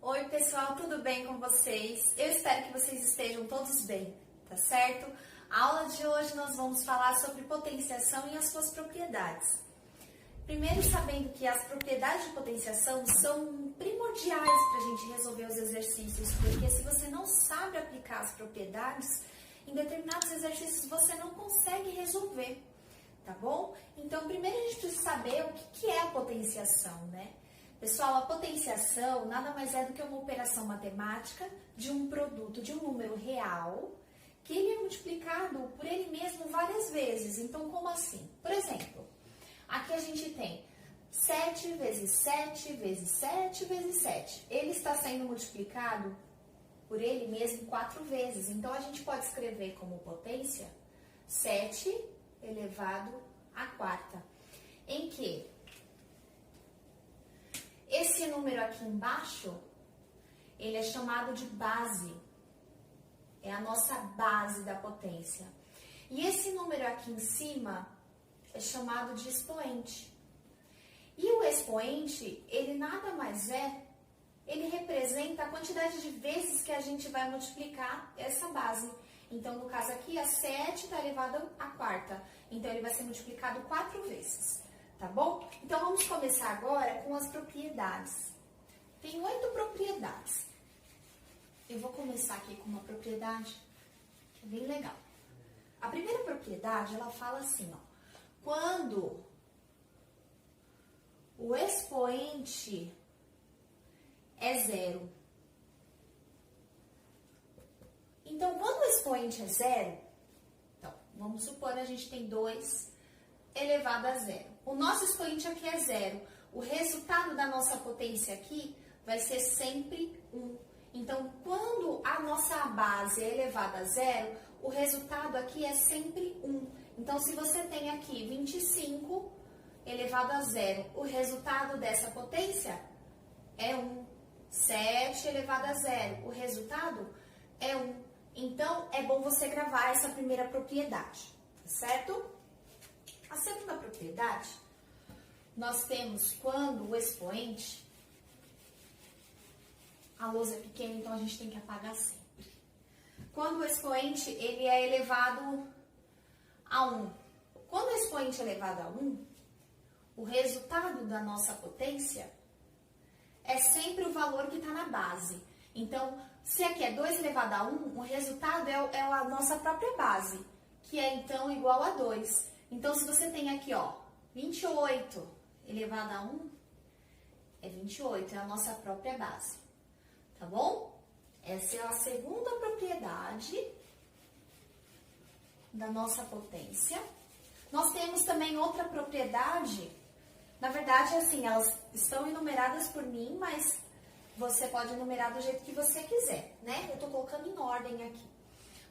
Oi pessoal, tudo bem com vocês? Eu espero que vocês estejam todos bem, tá certo? A aula de hoje nós vamos falar sobre potenciação e as suas propriedades. Primeiro, sabendo que as propriedades de potenciação são primordiais para a gente resolver os exercícios, porque se você não sabe aplicar as propriedades, em determinados exercícios você não consegue resolver, tá bom? Então, primeiro a gente precisa saber o que é a potenciação, né? Pessoal, a potenciação nada mais é do que uma operação matemática de um produto, de um número real, que ele é multiplicado por ele mesmo várias vezes. Então, como assim? Por exemplo, aqui a gente tem 7 vezes 7 vezes 7 vezes 7. Ele está sendo multiplicado por ele mesmo 4 vezes. Então, a gente pode escrever como potência 7 elevado à quarta. Em que esse número aqui embaixo, ele é chamado de base. É a nossa base da potência. E esse número aqui em cima é chamado de expoente. E o expoente, ele nada mais é, ele representa a quantidade de vezes que a gente vai multiplicar essa base. Então, no caso aqui, a 7 está elevado à quarta. Então, ele vai ser multiplicado 4 vezes. Tá bom? Então, vamos começar agora com as propriedades. Tem 8 propriedades. Eu vou começar aqui com uma propriedade que é bem legal. A primeira propriedade, ela fala assim, ó. Quando o expoente é zero. Então, quando o expoente é zero, então, vamos supor que a gente tem 2 elevado a zero. O nosso expoente aqui é zero. O resultado da nossa potência aqui vai ser sempre 1. Então, quando a nossa base é elevada a zero, o resultado aqui é sempre 1. Então, se você tem aqui 25 elevado a zero, o resultado dessa potência é 1. 7 elevado a zero, o resultado é 1. Então, é bom você gravar essa primeira propriedade, tá certo? A segunda propriedade, nós temos quando o expoente, a lousa é pequena, então a gente tem que apagar sempre. Quando o expoente ele é elevado a 1. Quando o expoente é elevado a 1, o resultado da nossa potência é sempre o valor que está na base. Então, se aqui é 2 elevado a 1, o resultado é a nossa própria base, que é então igual a 2. Então, se você tem aqui, ó, 28 elevado a 1, é 28, é a nossa própria base. Tá bom? Essa é a segunda propriedade da nossa potência. Nós temos também outra propriedade. Na verdade, assim, elas estão enumeradas por mim, mas você pode enumerar do jeito que você quiser, né? Eu tô colocando em ordem aqui.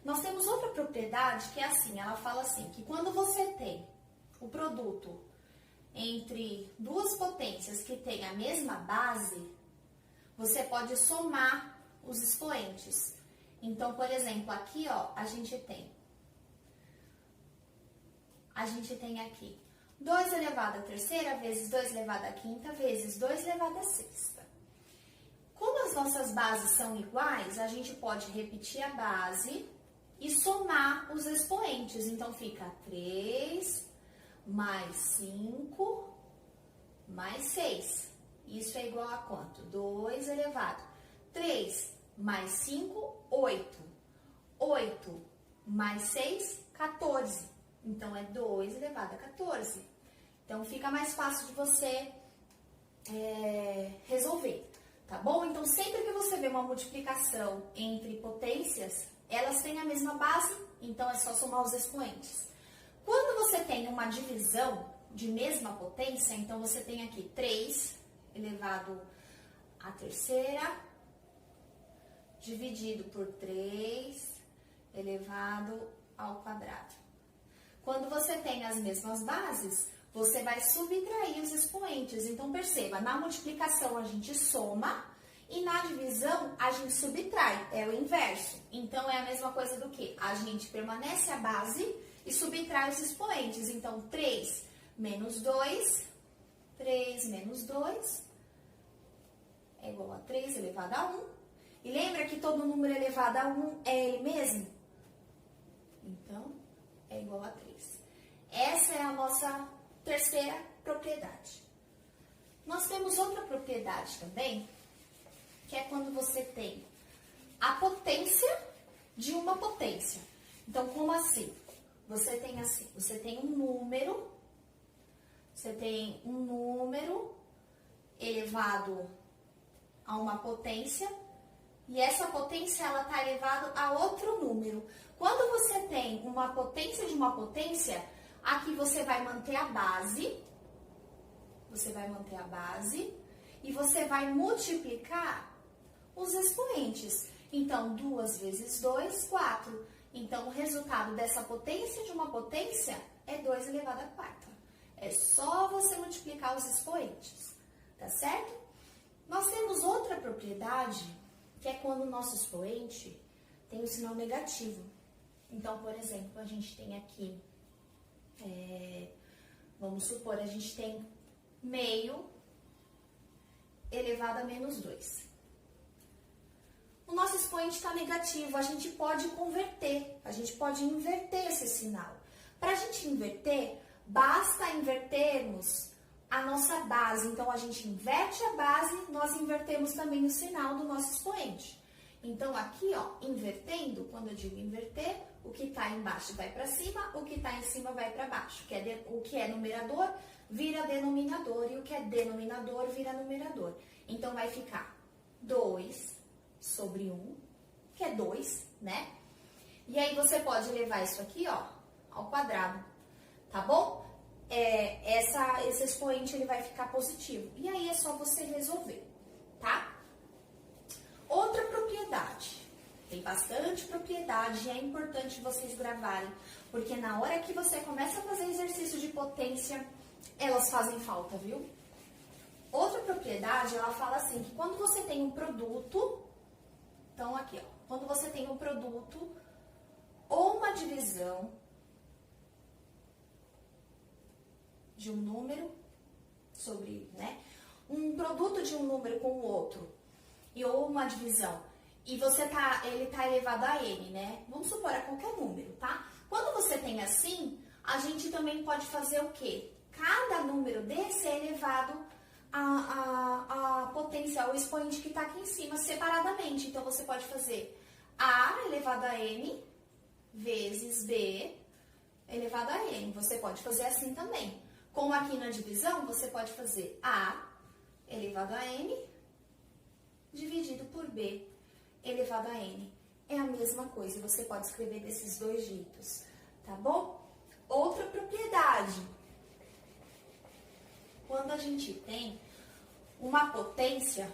Nós temos outra propriedade que é assim, ela fala assim, que quando você tem o produto entre duas potências que têm a mesma base, você pode somar os expoentes. Então, por exemplo, aqui, ó, a gente tem aqui 2 elevado à terceira vezes 2 elevado à quinta vezes 2 elevado à sexta. Como as nossas bases são iguais, a gente pode repetir a base e somar os expoentes. Então, fica 3 mais 5 mais 6. Isso é igual a quanto? 2 elevado. 3 mais 5, 8. 8 mais 6, 14. Então, é 2 elevado a 14. Então, fica mais fácil de você resolver, tá bom? Então, sempre que você vê uma multiplicação entre potências, elas têm a mesma base, então é só somar os expoentes. Quando você tem uma divisão de mesma potência, então você tem aqui 3 elevado à terceira, dividido por 3 elevado ao quadrado. Quando você tem as mesmas bases, você vai subtrair os expoentes. Então, perceba, na multiplicação a gente soma e na divisão a gente subtrai, é o inverso. Então, é a mesma coisa do que? A gente permanece a base e subtrai os expoentes. Então, 3 menos 2, 3 menos 2 é igual a 3 elevado a 1. E lembra que todo número elevado a 1 é ele mesmo? Então, é igual a 3. Essa é a nossa terceira propriedade. Nós temos outra propriedade também, que é quando você tem a potência de uma potência. Então, como assim? Você tem um número, elevado a uma potência, e essa potência ela está elevada a outro número. Quando você tem uma potência de uma potência, aqui você vai manter a base, e você vai multiplicar os expoentes. Então, 2 vezes 2, 4. Então, o resultado dessa potência de uma potência é 2 elevado a 4. É só você multiplicar os expoentes, tá certo? Nós temos outra propriedade, que é quando o nosso expoente tem o sinal negativo. Então, por exemplo, a gente tem aqui, vamos supor, a gente tem meio elevado a menos 2. O nosso expoente está negativo, a gente pode converter, a gente pode inverter esse sinal. Para a gente inverter, basta invertermos a nossa base. Então, a gente inverte a base, nós invertemos também o sinal do nosso expoente. Então, aqui, ó, invertendo, quando eu digo inverter, o que está embaixo vai para cima, o que está em cima vai para baixo. O que é numerador vira denominador e o que é denominador vira numerador. Então, vai ficar 2 sobre 1, que é 2, né? E aí, você pode levar isso aqui, ó, ao quadrado, tá bom? Esse expoente ele vai ficar positivo. E aí, é só você resolver, tá? Outra propriedade. Tem bastante propriedade e é importante vocês gravarem, porque na hora que você começa a fazer exercício de potência, elas fazem falta, viu? Outra propriedade, ela fala assim, que quando você tem um produto, então aqui, ó, quando você tem um produto ou uma divisão de um número sobre, né, um produto de um número com o outro, ou uma divisão, e ele tá elevado a n, né? Vamos supor, a qualquer número, tá? Quando você tem assim, a gente também pode fazer o quê? Cada número desse é elevado a potência, ao expoente que está aqui em cima, separadamente. Então, você pode fazer A elevado a n vezes B elevado a n. Você pode fazer assim também. Como aqui na divisão, você pode fazer A elevado a n dividido por B elevado a n. É a mesma coisa, você pode escrever desses dois jeitos, tá bom? Outra propriedade. Quando a gente tem uma potência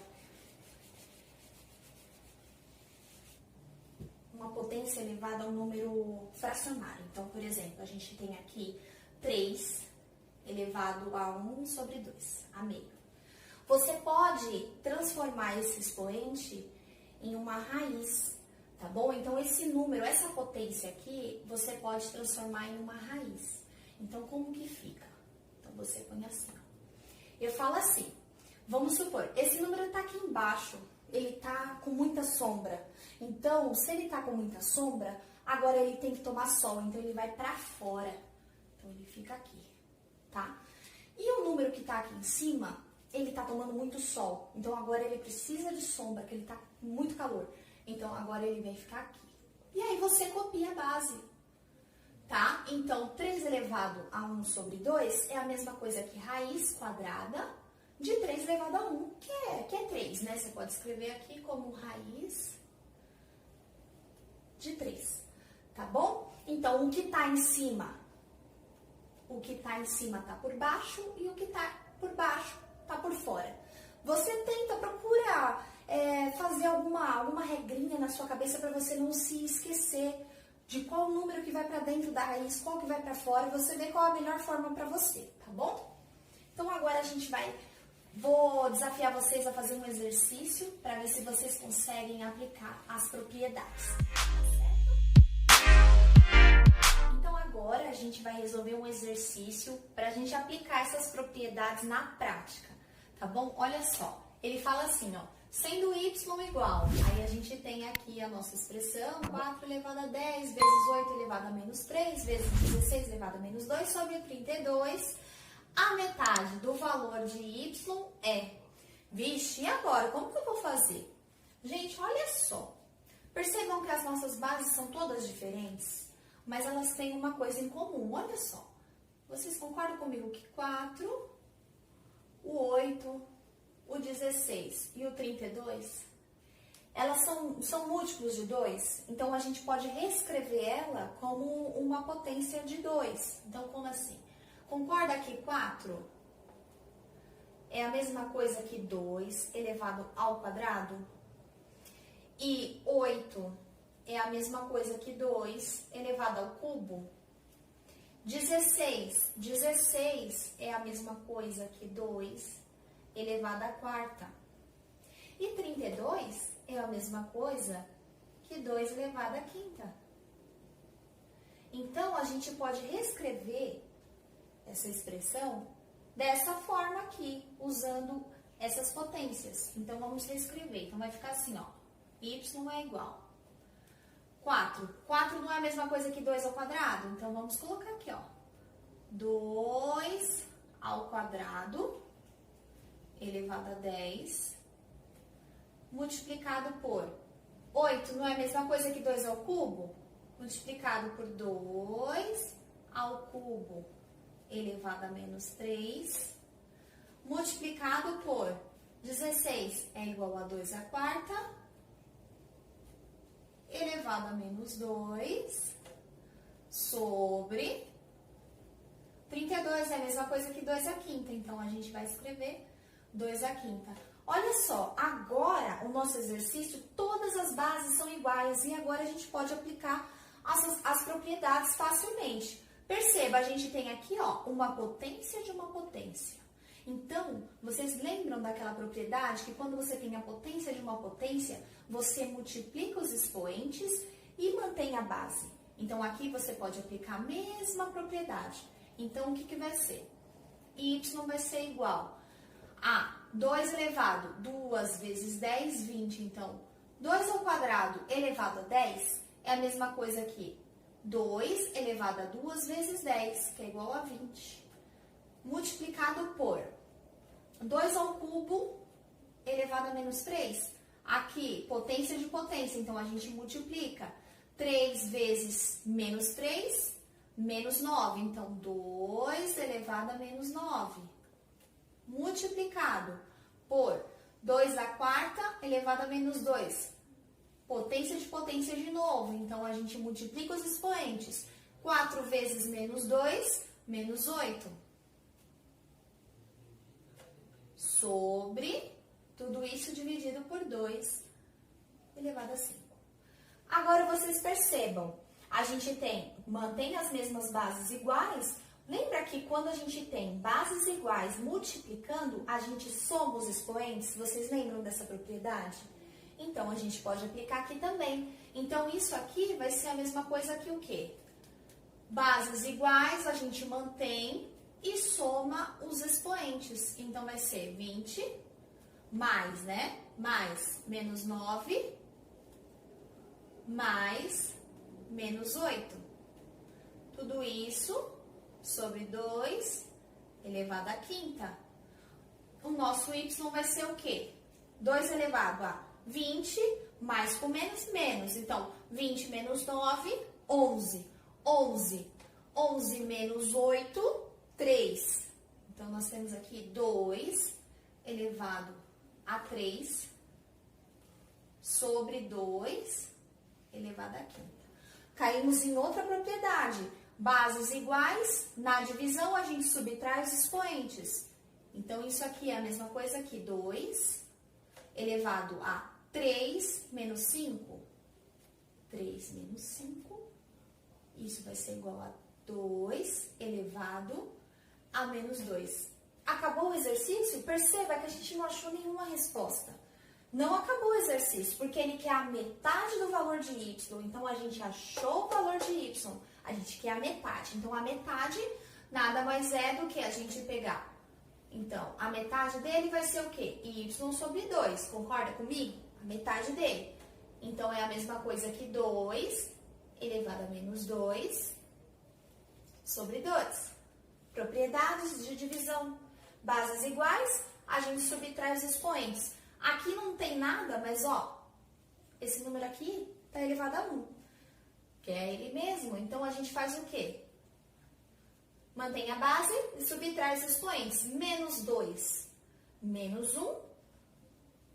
elevada a um número fracionário. Então, por exemplo, a gente tem aqui 3 elevado a 1 sobre 2, a meio. Você pode transformar esse expoente em uma raiz, tá bom? Então, esse número, essa potência aqui, você pode transformar em uma raiz. Então, como que fica? Então, você põe assim, ó. Eu falo assim, vamos supor, esse número está aqui embaixo, ele está com muita sombra. Então, se ele está com muita sombra, agora ele tem que tomar sol, então ele vai para fora. Então, ele fica aqui, tá? E o número que está aqui em cima, ele está tomando muito sol. Então, agora ele precisa de sombra, porque ele está com muito calor. Então, agora ele vai ficar aqui. E aí, você copia a base, tá? Então, 3 elevado a 1 sobre 2 é a mesma coisa que raiz quadrada de 3 elevado a 1, que é 3, né? Você pode escrever aqui como raiz de 3, tá bom? Então, o que está em cima tá por baixo e o que está por baixo tá por fora. Você tenta, procura fazer alguma regrinha na sua cabeça para você não se esquecer de qual número que vai para dentro da raiz, qual que vai para fora, e você vê qual é a melhor forma para você, tá bom? Então, agora vou desafiar vocês a fazer um exercício para ver se vocês conseguem aplicar as propriedades, tá certo? Então, agora a gente vai resolver um exercício para a gente aplicar essas propriedades na prática, tá bom? Olha só, ele fala assim, ó, Sendo y igual, aí a gente tem aqui a nossa expressão 4 elevado a 10 vezes 8 elevado a menos 3 vezes 16 elevado a menos 2 sobre 32. A metade do valor de y é... Vixe, e agora? Como que eu vou fazer? Gente, olha só. Percebam que as nossas bases são todas diferentes, mas elas têm uma coisa em comum. Olha só. Vocês concordam comigo que 4, o 8, o 16 e o 32, elas são múltiplos de 2? Então, a gente pode reescrever ela como uma potência de 2. Então, como assim? Concorda que 4 é a mesma coisa que 2 elevado ao quadrado? E 8 é a mesma coisa que 2 elevado ao cubo? 16 é a mesma coisa que 2 elevado à quarta. E 32 é a mesma coisa que 2 elevado à quinta. Então, a gente pode reescrever essa expressão dessa forma aqui, usando essas potências. Então, vamos reescrever. Então, vai ficar assim, ó. Y é igual. 4. 4 não é a mesma coisa que 2 ao quadrado? Então, vamos colocar aqui, ó. 2 ao quadrado elevado a 10 multiplicado por 8 não é a mesma coisa que 2 ao cubo? Multiplicado por 2 ao cubo elevado a menos 3 multiplicado por 16 é igual a 2 à quarta elevado a menos 2 sobre 32 é a mesma coisa que 2 à quinta. Então, a gente vai escrever 2 à quinta. Olha só, agora o nosso exercício, todas as bases são iguais e agora a gente pode aplicar as propriedades facilmente. Perceba, a gente tem aqui, ó, uma potência de uma potência. Então, vocês lembram daquela propriedade que quando você tem a potência de uma potência, você multiplica os expoentes e mantém a base. Então, aqui você pode aplicar a mesma propriedade. Então, o que vai ser? Y vai ser igual a 2 elevado a 2 vezes 10, 20. Então, 2 ao quadrado elevado a 10 é a mesma coisa que 2 elevado a 2 vezes 10, que é igual a 20. Multiplicado por 2 ao cubo elevado a menos 3. Aqui, potência de potência, então a gente multiplica. 3 vezes menos 3, menos 9. Então, 2 elevado a menos 9. Multiplicado por 2 à quarta elevado a menos 2. Potência de potência de novo. Então, a gente multiplica os expoentes. 4 vezes menos 2, menos 8. Sobre tudo isso dividido por 2 elevado a 5. Agora, vocês percebam, a gente mantém as mesmas bases iguais. Lembra que quando a gente tem bases iguais multiplicando, a gente soma os expoentes? Vocês lembram dessa propriedade? Então, a gente pode aplicar aqui também. Então, isso aqui vai ser a mesma coisa que o quê? Bases iguais, a gente mantém e soma os expoentes. Então, vai ser 20 mais, né? Mais menos 9 mais menos 8. Tudo isso sobre 2 elevado à quinta. O nosso y vai ser o quê? 2 elevado a 20, mais com menos, menos. Então, 20 menos 9, 11. 11 menos 8, 3. Então, nós temos aqui 2 elevado a 3 sobre 2 elevado à quinta. Caímos em outra propriedade. Bases iguais, na divisão a gente subtrai os expoentes. Então, isso aqui é a mesma coisa que 2 elevado a 3 menos 5. 3 menos 5. Isso vai ser igual a 2 elevado a menos 2. Acabou o exercício? Perceba que a gente não achou nenhuma resposta. Não acabou o exercício, porque ele quer a metade do valor de y. Então, a gente achou o valor de y. A gente quer a metade. Então, a metade nada mais é do que a gente pegar Então, a metade dele vai ser o quê? Y sobre 2, concorda comigo? A metade dele. Então, é a mesma coisa que 2 elevado a menos 2 sobre 2. Propriedades de divisão. Bases iguais, a gente subtrai os expoentes. Aqui não tem nada, mas ó, esse número aqui está elevado a 1, que é ele mesmo. Então, a gente faz o quê? Mantém a base e subtrai os expoentes. Menos 2, menos 1,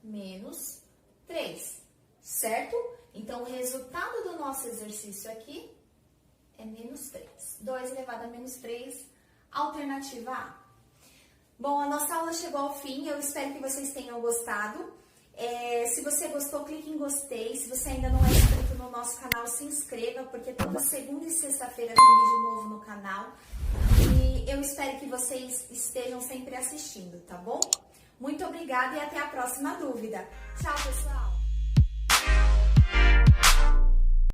menos 3, certo? Então, o resultado do nosso exercício aqui é menos 3. 2 elevado a menos 3, alternativa A. Bom, a nossa aula chegou ao fim, eu espero que vocês tenham gostado. Se você gostou, clique em gostei. Se você ainda não é inscrito no nosso canal, se inscreva, porque toda segunda e sexta-feira tem vídeo novo no canal. E eu espero que vocês estejam sempre assistindo, tá bom? Muito obrigada e até a próxima dúvida. Tchau, pessoal!